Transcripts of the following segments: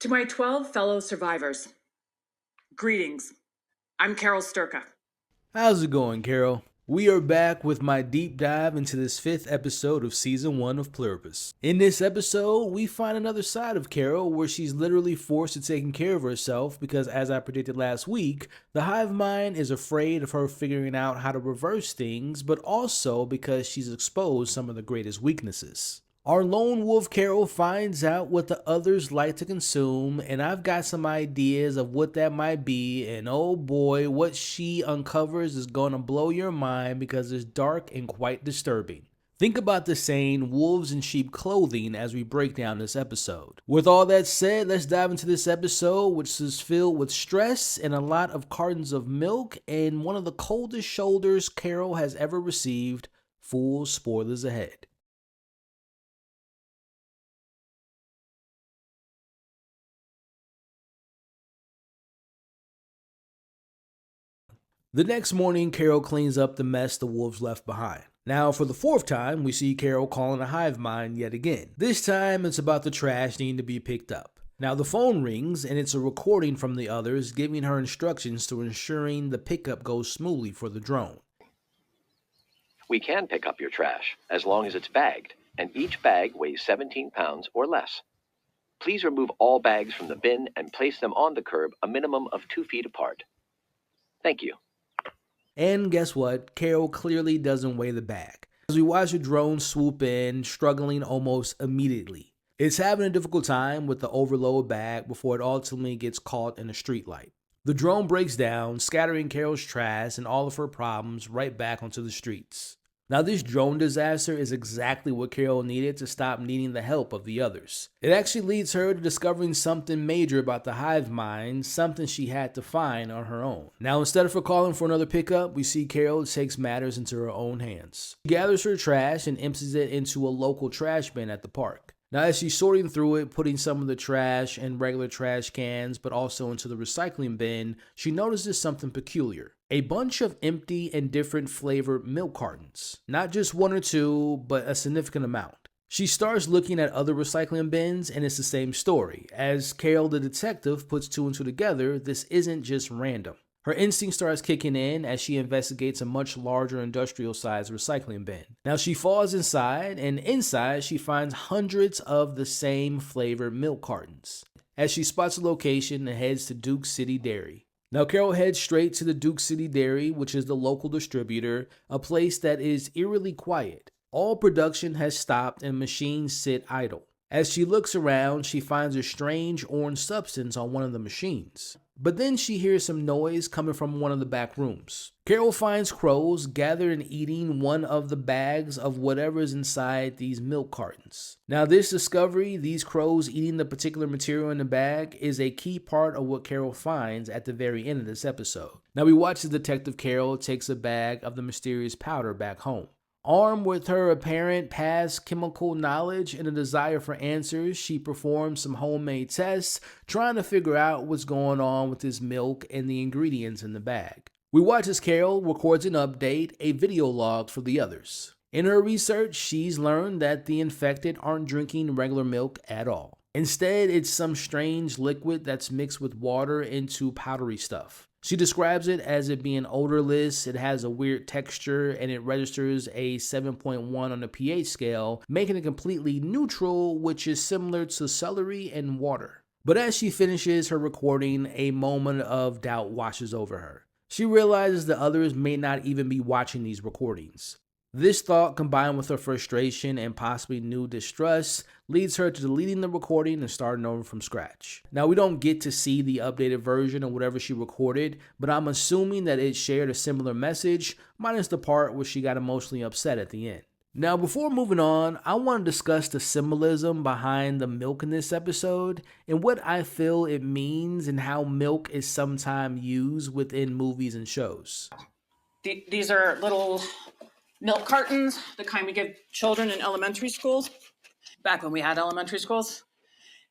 To my 12 fellow survivors, greetings. I'm Carol Sturka. How's it going, Carol? We are back with my deep dive into this 5th episode of Season 1 of Pluribus. In this episode, we find another side of Carol where she's literally forced to taking care of herself because, as I predicted last week, the hive mind is afraid of her figuring out how to reverse things, but also because she's exposed some of the greatest weaknesses. Our lone wolf Carol finds out what the others like to consume, and I've got some ideas of what that might be, and oh boy, what she uncovers is gonna blow your mind because it's dark and quite disturbing. Think about the saying, wolves in sheep clothing, as we break down this episode. With all that said, let's dive into this episode, which is filled with stress and a lot of cartons of milk, and one of the coldest shoulders Carol has ever received. Full spoilers ahead. The next morning, Carol cleans up the mess the wolves left behind. Now, for the 4th time, we see Carol calling a hive mind yet again. This time, it's about the trash needing to be picked up. Now, the phone rings, and it's a recording from the others giving her instructions to ensuring the pickup goes smoothly for the drone. We can pick up your trash, as long as it's bagged, and each bag weighs 17 pounds or less. Please remove all bags from the bin and place them on the curb a minimum of 2 feet apart. Thank you. And guess what? Carol clearly doesn't weigh the bag. As we watch the drone swoop in, struggling almost immediately. It's having a difficult time with the overload bag before it ultimately gets caught in a streetlight. The drone breaks down, scattering Carol's trash and all of her problems right back onto the streets. Now, this drone disaster is exactly what Carol needed to stop needing the help of the others. It actually leads her to discovering something major about the hive mind, something she had to find on her own. Now, instead of her calling for another pickup, we see Carol takes matters into her own hands. She gathers her trash and empties it into a local trash bin at the park. Now, as she's sorting through it, putting some of the trash in regular trash cans, but also into the recycling bin, she notices something peculiar. A bunch of empty and different flavored milk cartons. Not just 1 or 2, but a significant amount. She starts looking at other recycling bins, and it's the same story. As Carol the detective puts 2 and 2 together, this isn't just random. Her instinct starts kicking in as she investigates a much larger industrial-sized recycling bin. Now she falls inside, and inside she finds hundreds of the same flavored milk cartons. As she spots a location and heads to Duke City Dairy. Now Carol heads straight to the Duke City Dairy, which is the local distributor, a place that is eerily quiet. All production has stopped and machines sit idle. As she looks around, she finds a strange orange substance on one of the machines. But then she hears some noise coming from one of the back rooms. Carol finds crows gathered and eating one of the bags of whatever is inside these milk cartons. Now this discovery, these crows eating the particular material in the bag, is a key part of what Carol finds at the very end of this episode. Now we watch as Detective Carol takes a bag of the mysterious powder back home. Armed with her apparent past chemical knowledge and a desire for answers, she performs some homemade tests, trying to figure out what's going on with this milk and the ingredients in the bag. We watch as Carol records an update, a video log for the others. In her research, she's learned that the infected aren't drinking regular milk at all. Instead, it's some strange liquid that's mixed with water into powdery stuff. She describes it as it being odorless, it has a weird texture, and it registers a 7.1 on the pH scale, making it completely neutral, which is similar to celery and water. But as she finishes her recording, a moment of doubt washes over her. She realizes the others may not even be watching these recordings. This thought, combined with her frustration and possibly new distrust, leads her to deleting the recording and starting over from scratch. Now, we don't get to see the updated version of whatever she recorded, but I'm assuming that it shared a similar message, minus the part where she got emotionally upset at the end. Now, before moving on, I want to discuss the symbolism behind the milk in this episode and what I feel it means and how milk is sometimes used within movies and shows. These are little milk cartons, the kind we give children in elementary schools, back when we had elementary schools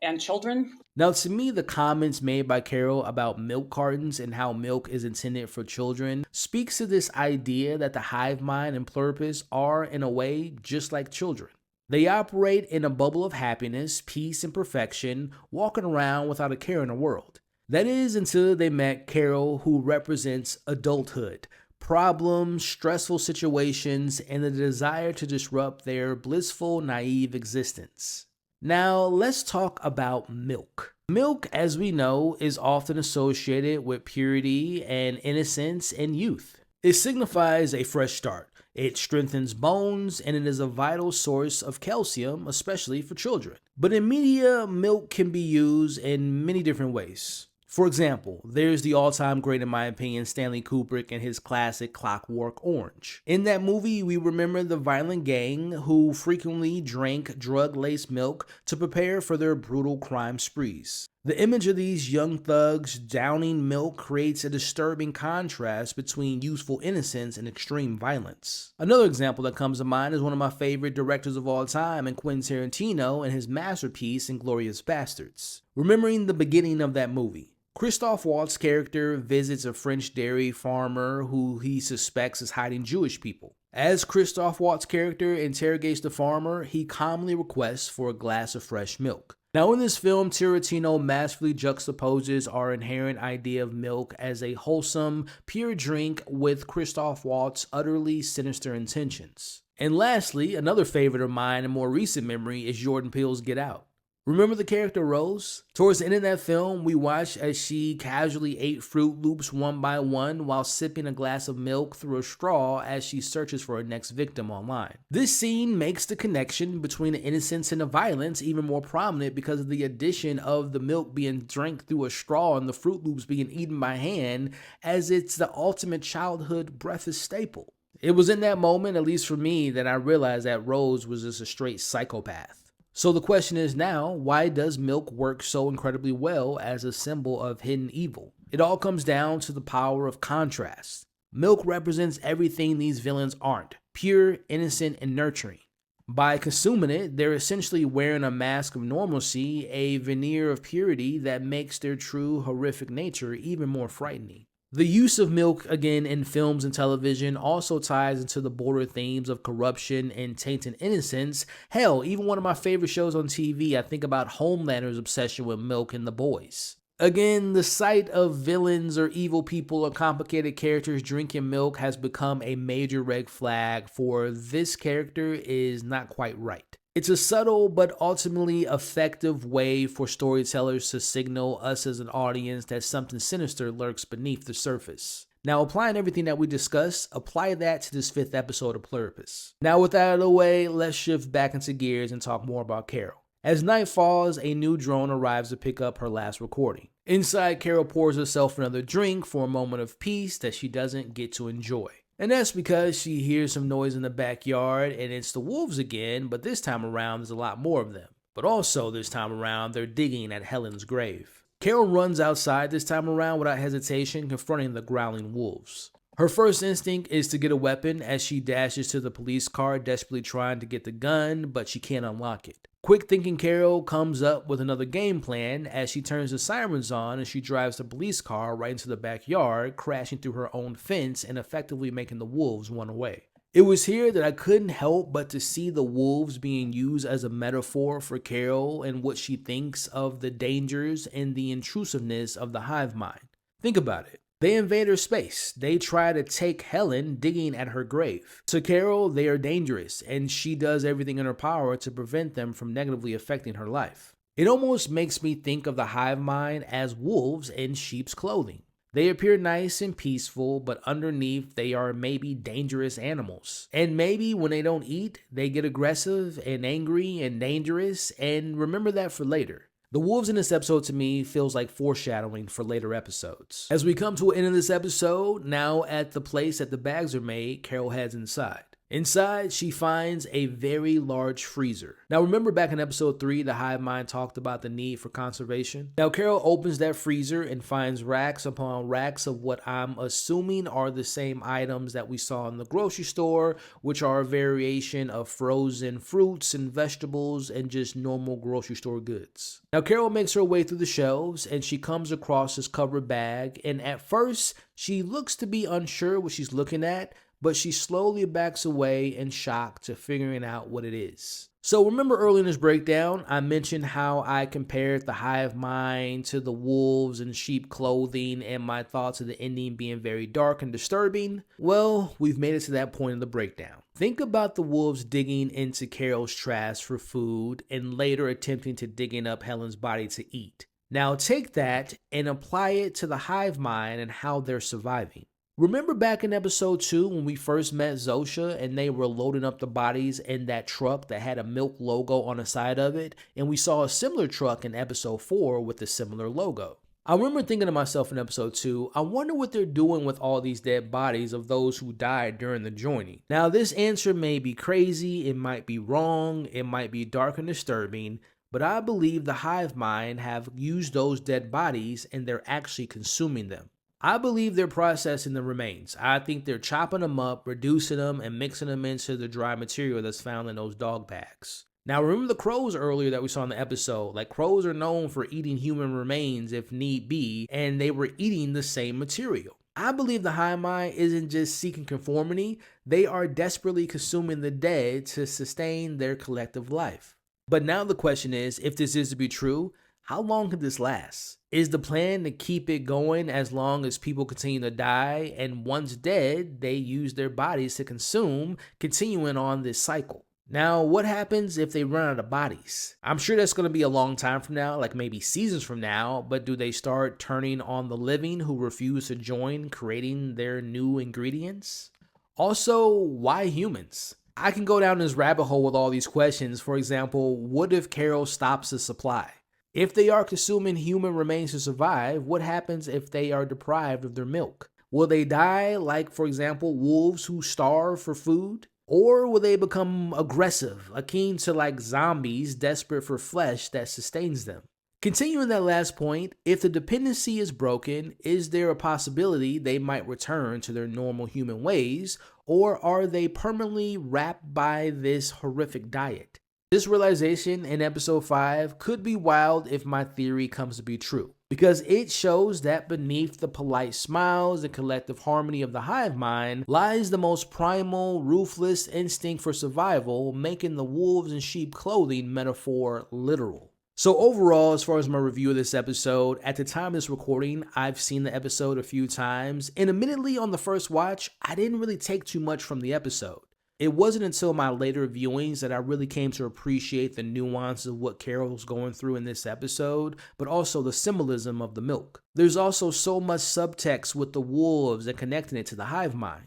and children. Now, to me, the comments made by Carol about milk cartons and how milk is intended for children speaks to this idea that the hive mind and Pluribus are, in a way, just like children. They operate in a bubble of happiness, peace, and perfection, walking around without a care in the world. That is until they met Carol, who represents adulthood, problems, stressful situations, and the desire to disrupt their blissful, naive existence. Now, let's talk about milk. Milk, as we know, is often associated with purity and innocence and youth. It signifies a fresh start. It strengthens bones, and it is a vital source of calcium, especially for children. But in media, milk can be used in many different ways. For example, there's the all-time great, in my opinion, Stanley Kubrick and his classic Clockwork Orange. In that movie, we remember the violent gang who frequently drank drug-laced milk to prepare for their brutal crime sprees. The image of these young thugs downing milk creates a disturbing contrast between youthful innocence and extreme violence. Another example that comes to mind is one of my favorite directors of all time, and Quentin Tarantino, and his masterpiece, Inglourious Basterds. Remembering the beginning of that movie, Christoph Waltz's character visits a French dairy farmer who he suspects is hiding Jewish people. As Christoph Waltz's character interrogates the farmer, he calmly requests for a glass of fresh milk. Now, in this film, Tarantino masterfully juxtaposes our inherent idea of milk as a wholesome, pure drink with Christoph Waltz's utterly sinister intentions. And lastly, another favorite of mine and more recent memory is Jordan Peele's Get Out. Remember the character Rose? Towards the end of that film, we watch as she casually ate Fruit Loops one by one while sipping a glass of milk through a straw as she searches for her next victim online. This scene makes the connection between the innocence and the violence even more prominent because of the addition of the milk being drank through a straw and the Fruit Loops being eaten by hand, as it's the ultimate childhood breakfast staple. It was in that moment, at least for me, that I realized that Rose was just a straight psychopath. So the question is now, why does milk work so incredibly well as a symbol of hidden evil? It all comes down to the power of contrast. Milk represents everything these villains aren't: pure, innocent, and nurturing. By consuming it, they're essentially wearing a mask of normalcy, a veneer of purity that makes their true horrific nature even more frightening. The use of milk, again, in films and television also ties into the border themes of corruption and tainted innocence. Hell, even one of my favorite shows on TV, I think about Homelander's obsession with milk and The Boys. Again, the sight of villains or evil people or complicated characters drinking milk has become a major red flag for this character is not quite right. It's a subtle but ultimately effective way for storytellers to signal us as an audience that something sinister lurks beneath the surface. Now, applying everything that we discussed, apply that to this 5th episode of Pluribus. Now, with that out of the way, let's shift back into gears and talk more about Carol. As night falls, a new drone arrives to pick up her last recording. Inside, Carol pours herself another drink for a moment of peace that she doesn't get to enjoy. And that's because she hears some noise in the backyard, and it's the wolves again, but this time around there's a lot more of them. But also this time around, they're digging at Helen's grave. Carol runs outside this time around without hesitation, confronting the growling wolves. Her first instinct is to get a weapon as she dashes to the police car, desperately trying to get the gun, but she can't unlock it. Quick thinking Carol comes up with another game plan as she turns the sirens on and she drives the police car right into the backyard, crashing through her own fence and effectively making the wolves run away. It was here that I couldn't help but to see the wolves being used as a metaphor for Carol and what she thinks of the dangers and the intrusiveness of the hive mind. Think about it. They invade her space. They try to take Helen, digging at her grave. To Carol, they are dangerous, and she does everything in her power to prevent them from negatively affecting her life. It almost makes me think of the hive mind as wolves in sheep's clothing. They appear nice and peaceful, but underneath they are maybe dangerous animals. And maybe when they don't eat, they get aggressive and angry and dangerous, and remember that for later. The wolves in this episode to me feels like foreshadowing for later episodes. As we come to an end of this episode, now at the place that the bags are made, Carol heads inside. Inside, she finds a very large freezer. Now remember back in episode 3, the hive mind talked about the need for conservation? Now Carol opens that freezer and finds racks upon racks of what I'm assuming are the same items that we saw in the grocery store, which are a variation of frozen fruits and vegetables and just normal grocery store goods. Now Carol makes her way through the shelves and she comes across this covered bag, and at first she looks to be unsure what she's looking at, but she slowly backs away in shock to figuring out what it is. So remember early in this breakdown, I mentioned how I compared the hive mind to the wolves in sheep clothing and my thoughts of the ending being very dark and disturbing. Well, we've made it to that point in the breakdown. Think about the wolves digging into Carol's trash for food and later attempting to digging up Helen's body to eat. Now take that and apply it to the hive mind and how they're surviving. Remember back in episode 2 when we first met Zosha and they were loading up the bodies in that truck that had a milk logo on the side of it, and we saw a similar truck in episode 4 with a similar logo. I remember thinking to myself in episode 2, I wonder what they're doing with all these dead bodies of those who died during the joining. Now this answer may be crazy, it might be wrong, it might be dark and disturbing, but I believe the hive mind have used those dead bodies and they're actually consuming them. I believe they're processing the remains. I think they're chopping them up, reducing them, and mixing them into the dry material that's found in those dog bags. Now remember the crows earlier that we saw in the episode. Like, crows are known for eating human remains if need be, and they were eating the same material. I believe the hive mind isn't just seeking conformity, they are desperately consuming the dead to sustain their collective life. But now the question is, if this is to be true, how long could this last? Is the plan to keep it going as long as people continue to die, and once dead, they use their bodies to consume, continuing on this cycle? Now, what happens if they run out of bodies? I'm sure that's going to be a long time from now, like maybe seasons from now, but do they start turning on the living who refuse to join, creating their new ingredients? Also, why humans? I can go down this rabbit hole with all these questions. For example, what if Carol stops the supply? If they are consuming human remains to survive, what happens if they are deprived of their milk? Will they die like, for example, wolves who starve for food? Or will they become aggressive, akin to like zombies desperate for flesh that sustains them? Continuing that last point, if the dependency is broken, is there a possibility they might return to their normal human ways, or are they permanently wrapped by this horrific diet? This realization in episode 5 could be wild if my theory comes to be true, because it shows that beneath the polite smiles and collective harmony of the hive mind lies the most primal, ruthless instinct for survival, making the wolves in sheep clothing metaphor literal. So overall, as far as my review of this episode, at the time of this recording, I've seen the episode a few times, and admittedly on the first watch, I didn't really take too much from the episode. It wasn't until my later viewings that I really came to appreciate the nuance of what Carol's going through in this episode, but also the symbolism of the milk. There's also so much subtext with the wolves and connecting it to the hive mind.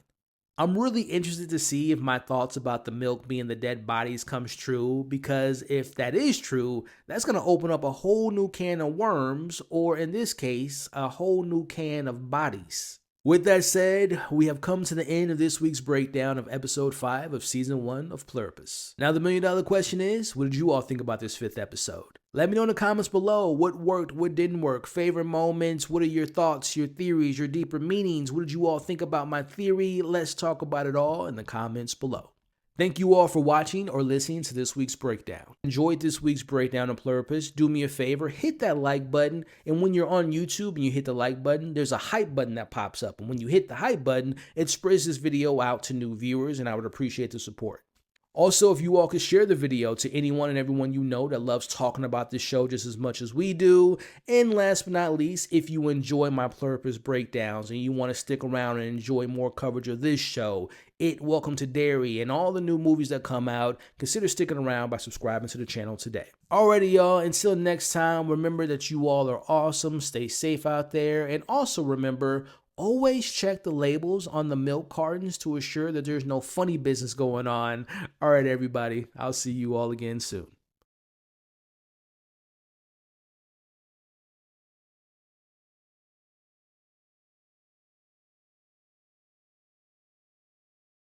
I'm really interested to see if my thoughts about the milk being the dead bodies comes true, because if that is true, that's going to open up a whole new can of worms, or in this case, a whole new can of bodies. With that said, we have come to the end of this week's breakdown of episode 5 of season 1 of Pluribus. Now the $1 million question is, what did you all think about this 5th episode? Let me know in the comments below what worked, what didn't work, favorite moments, what are your thoughts, your theories, your deeper meanings, what did you all think about my theory? Let's talk about it all in the comments below. Thank you all for watching or listening to this week's breakdown. Enjoyed this week's breakdown of Pluribus? Do me a favor, hit that like button, and when you're on YouTube and you hit the like button, there's a hype button that pops up, and when you hit the hype button, it spreads this video out to new viewers, and I would appreciate the support. Also, if you all could share the video to anyone and everyone you know that loves talking about this show just as much as we do. And last but not least, if you enjoy my Pluribus breakdowns and you want to stick around and enjoy more coverage of this show, Welcome to Dairy, and all the new movies that come out, consider sticking around by subscribing to the channel today. Alrighty, y'all, until next time, remember that you all are awesome, stay safe out there, and also remember, always check the labels on the milk cartons to assure that there's no funny business going on. All right, everybody, I'll see you all again soon.